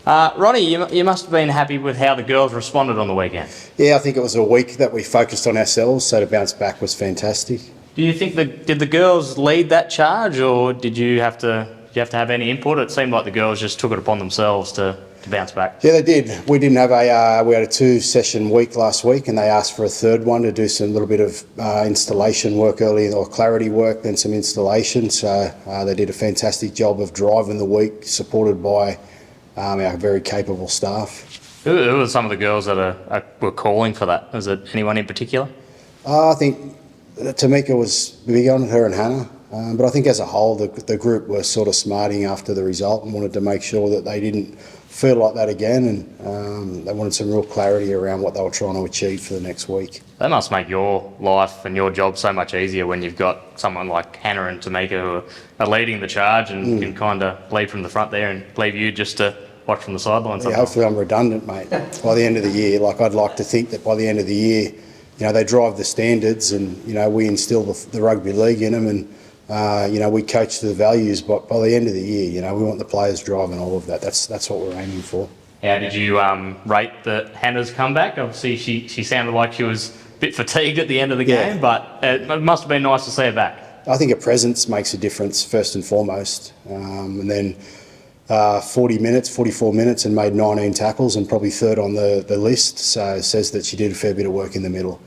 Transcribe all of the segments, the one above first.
Ronnie, you must have been happy with how the girls responded on the weekend. Yeah, I think it was a week that we focused on ourselves, so to bounce back was fantastic. Do you think did the girls lead that charge, or did you have to have any input? It seemed like the girls just took it upon themselves to bounce back. Yeah, they did. We didn't have we had a 2-session week last week, and they asked for a third one to do some little bit of installation work early, or clarity work, then some installation. So they did a fantastic job of driving the week, supported by our very capable staff. Who were some of the girls that were calling for that? Was it anyone in particular? I think Tamika was big on her, and Hannah. But I think as a whole, the group were sort of smarting after the result and wanted to make sure that they didn't feel like that again, and they wanted some real clarity around what they were trying to achieve for the next week. That must make your life and your job so much easier when you've got someone like Hannah and Tamika who are leading the charge and can kind of lead from the front there and leave you just to watch from the sidelines. Yeah, hopefully I'm redundant, mate, by the end of the year. Like, I'd like to think that by the end of the year, they drive the standards, and we instill the rugby league in them, and we coach to the values. But by the end of the year, we want the players driving all of that. That's what we're aiming for. How did you rate Hannah's comeback? Obviously, she sounded like she was a bit fatigued at the end of the game, but it must have been nice to see her back. I think her presence makes a difference first and foremost, and then 44 minutes, and made 19 tackles, and probably third on the list. So it says that she did a fair bit of work in the middle.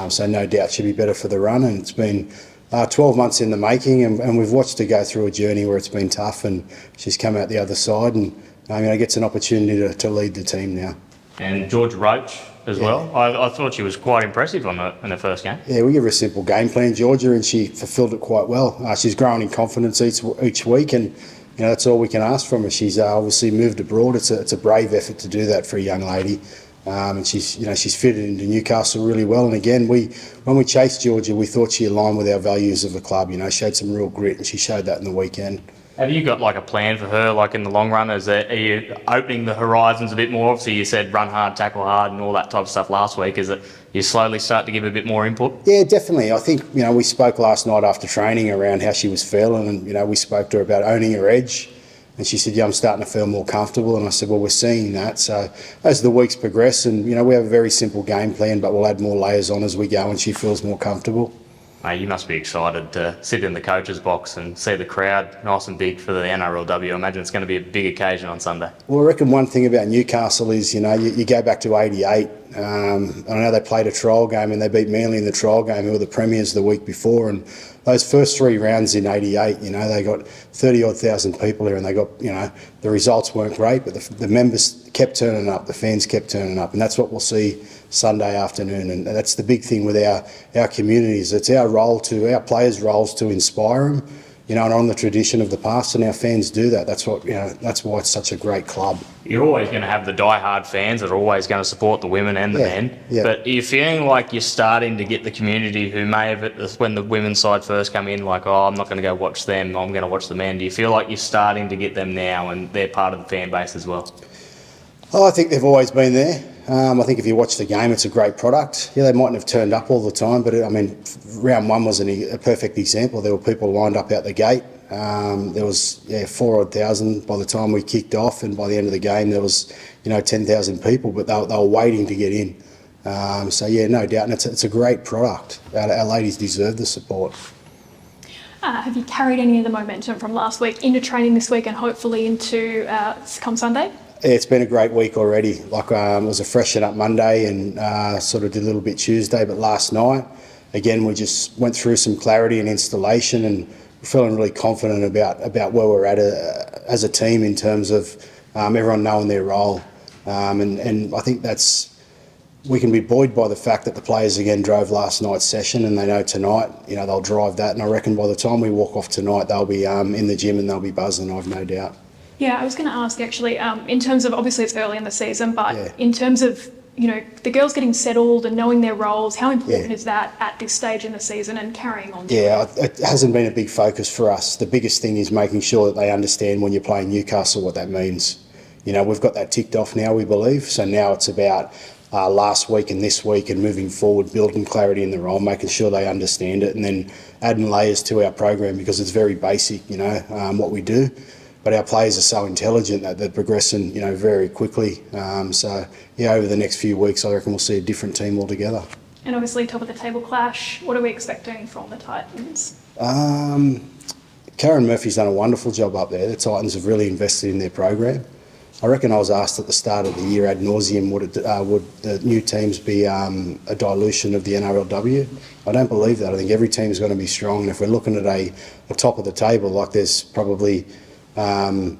So no doubt she'll be better for the run, and it's been 12 months in the making, and we've watched her go through a journey where it's been tough, and she's come out the other side, and gets an opportunity to lead the team now. And George Roach as well. I thought she was quite impressive in her first game. Yeah, we give her a simple game plan, Georgia, and she fulfilled it quite well. She's growing in confidence each week, and that's all we can ask from her. She's obviously moved abroad. It's a brave effort to do that for a young lady. And she's fitted into Newcastle really well. And again, when we chased Georgia, we thought she aligned with our values of the club. Showed some real grit, and she showed that in the weekend. Have you got like a plan for her, like in the long run? Are you opening the horizons a bit more? Obviously, you said run hard, tackle hard, and all that type of stuff last week. Is it you slowly start to give a bit more input? Yeah, definitely. I think we spoke last night after training around how she was feeling, and we spoke to her about owning her edge. And she said, yeah, I'm starting to feel more comfortable. And I said, well, we're seeing that. So as the weeks progress, and, we have a very simple game plan, but we'll add more layers on as we go, and she feels more comfortable. Mate, you must be excited to sit in the coach's box and see the crowd nice and big for the NRLW. I imagine it's going to be a big occasion on Sunday. Well, I reckon one thing about Newcastle is, you go back to 88. I know they played a trial game and they beat Manly in the trial game, who were the premiers the week before. And those first 3 rounds in 88, they got 30-odd thousand people here, and they got, the results weren't great, but the members kept turning up, the fans kept turning up, and that's what we'll see Sunday afternoon. And that's the big thing with our communities. It's our players' roles to inspire them, and on the tradition of the past, and our fans do that. That's why it's such a great club. You're always going to have the die-hard fans that are always going to support the women and the men. Yeah. But are you feeling like you're starting to get the community who may have, when the women's side first come in, like, oh, I'm not going to go watch them, I'm going to watch the men. Do you feel like you're starting to get them now and they're part of the fan base as well? Oh, I think they've always been there. I think if you watch the game, it's a great product. Yeah, they mightn't have turned up all the time, but round 1 was a perfect example. There were people lined up out the gate. There was 4,000 by the time we kicked off, and by the end of the game there was 10,000 people, but they were waiting to get in. No doubt, and it's a great product. Our ladies deserve the support. Have you carried any of the momentum from last week into training this week and hopefully into come Sunday? Yeah, it's been a great week already. It was a freshen up Monday, and sort of did a little bit Tuesday, but last night, again, we just went through some clarity and installation, and we're feeling really confident about where we're at as a team in terms of everyone knowing their role. And I think we can be buoyed by the fact that the players again drove last night's session, and they know tonight, they'll drive that. And I reckon by the time we walk off tonight, they'll be in the gym and they'll be buzzing, I've no doubt. Yeah, I was going to ask actually, in terms of, obviously it's early in the season, but in terms of, the girls getting settled and knowing their roles, how important is that at this stage in the season and carrying on? Yeah, it hasn't been a big focus for us. The biggest thing is making sure that they understand when you're playing Newcastle what that means. We've got that ticked off now, we believe. So now it's about last week and this week and moving forward, building clarity in the role, making sure they understand it, and then adding layers to our program because it's very basic, what we do. but our players are so intelligent that they're progressing, very quickly. So yeah, over the next few weeks, I reckon we'll see a different team altogether. And obviously, top of the table clash. What are we expecting from the Titans? Karen Murphy's done a wonderful job up there. The Titans have really invested in their program. I reckon I was asked at the start of the year ad nauseum, would the new teams be a dilution of the NRLW? I don't believe that. I think every team is going to be strong, and if we're looking at a top of the table, like there's probably, other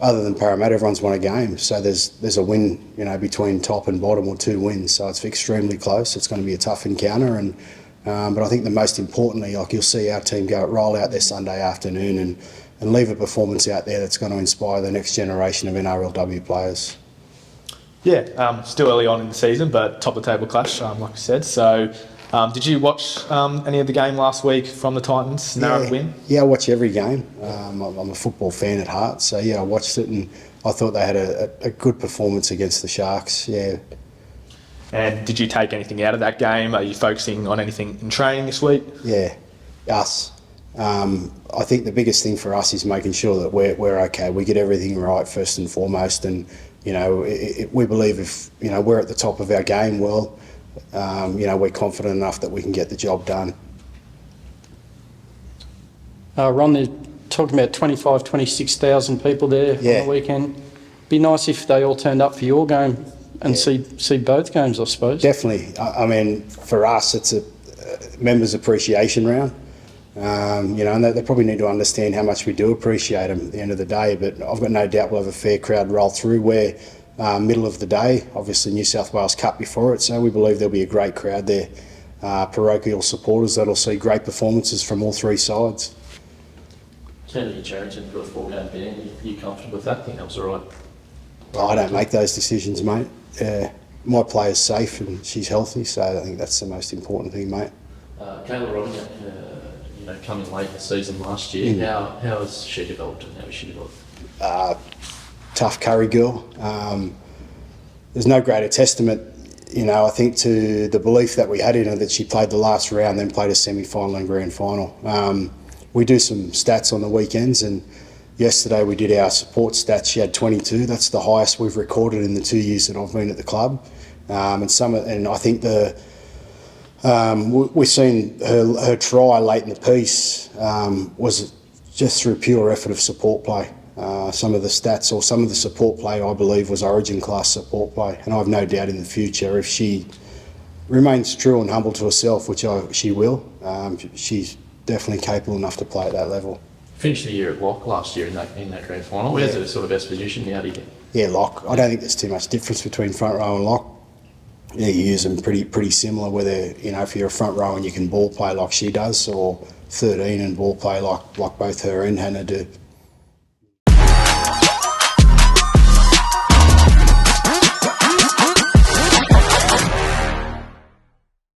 than Parramatta, everyone's won a game. So there's a win, between top and bottom, or 2 wins. So it's extremely close. It's going to be a tough encounter, and but I think the most importantly, like you'll see our team roll out there Sunday afternoon and leave a performance out there that's going to inspire the next generation of NRLW players. Yeah, still early on in the season, but top of the table clash, like I said. So, did you watch any of the game last week from the Titans? Narrow win? Yeah, I watch every game. I'm a football fan at heart, so yeah, I watched it and I thought they had a good performance against the Sharks. Yeah. And did you take anything out of that game? Are you focusing on anything in training this week? Yeah, us. I think the biggest thing for us is making sure that we're okay. We get everything right first and foremost, and we believe if we're at the top of our game, well, we're confident enough that we can get the job done. Ron, they're talking about 26,000 people there on the weekend. Be nice if they all turned up for your game and see both games, I suppose. Definitely. I mean, for us, it's a members' appreciation round. And they probably need to understand how much we do appreciate them at the end of the day, but I've got no doubt we'll have a fair crowd roll through. We're middle of the day, obviously New South Wales Cup before it, so we believe there'll be a great crowd there. Parochial supporters that'll see great performances from all 3 sides. Kennedy Charrington got a 4-game ban. Are you comfortable with that? I think that was all right. I don't make those decisions, mate. My player's safe and she's healthy, so I think that's the most important thing, mate. Kayla Roddinger, coming late in the season last year. How has she developed and how has she developed? Tough curry girl. There's no greater testament, I think, to the belief that we had in her, that she played the last round, then played a semi-final and grand final. We do some stats on the weekends, and yesterday we did our support stats. She had 22. That's the highest we've recorded in the 2 years that I've been at the club. And I think we've seen her try late in the piece was just through pure effort of support play. Some of the stats or some of the support play, I believe, was Origin class support play, and I've no doubt in the future, if she remains true and humble to herself, which she will, she's definitely capable enough to play at that level. Finished the year at lock last year in that grand final. Where's the sort of best position? How do you think? Yeah, lock. I don't think there's too much difference between front row and lock. Yeah, you use them pretty similar, whether, if you're a front row and you can ball play like she does, or 13 and ball play like both her and Hannah do.